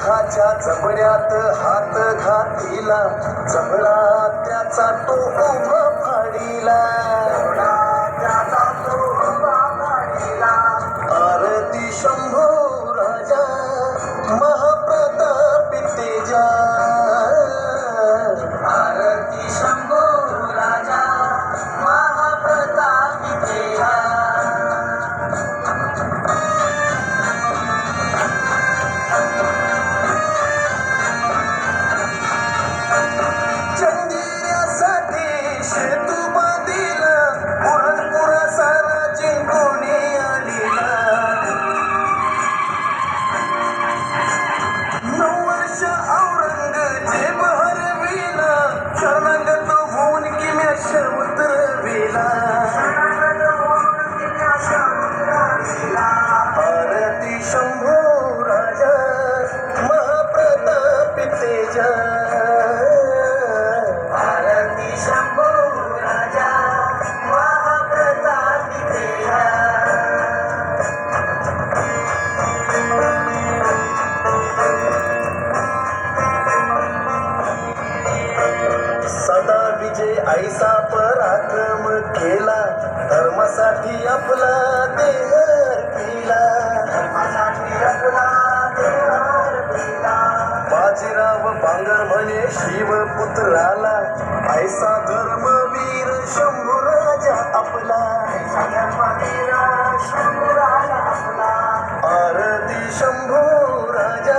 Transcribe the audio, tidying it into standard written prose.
दुःखाच्या जबड्यात हात घातीला, जबडा त्याचा तो उभा फाडीला, आरती शंभो राजा महाप्रतापी तेजा, आरती शंभो राजा महाप्रतापी तेजा. जंजिऱ्यासाठी शेतू बांधिला, पुरणपुरा सारा जिंकून आलीला. 9 वर्ष औरंगजेब हरविला, शरणागत होऊन किम्याश उतरविला. आरती शंभो राजा महाप्रतापी तेजा, आरती शंभो राजा महाप्रतापी तेजा. सदा विजय ऐसा पराक्रम केला, धर्मासाठी आपला देह अर्पिला, धर्मासाठी आपला देह अर्पिला. बाजीराव बांगर म्हणे शिवपुत्राला, ऐसा धर्मवीर शंभू राजा आपला, ऐसा धर्मवीर शंभू राजा आपला. आरती शंभू राजा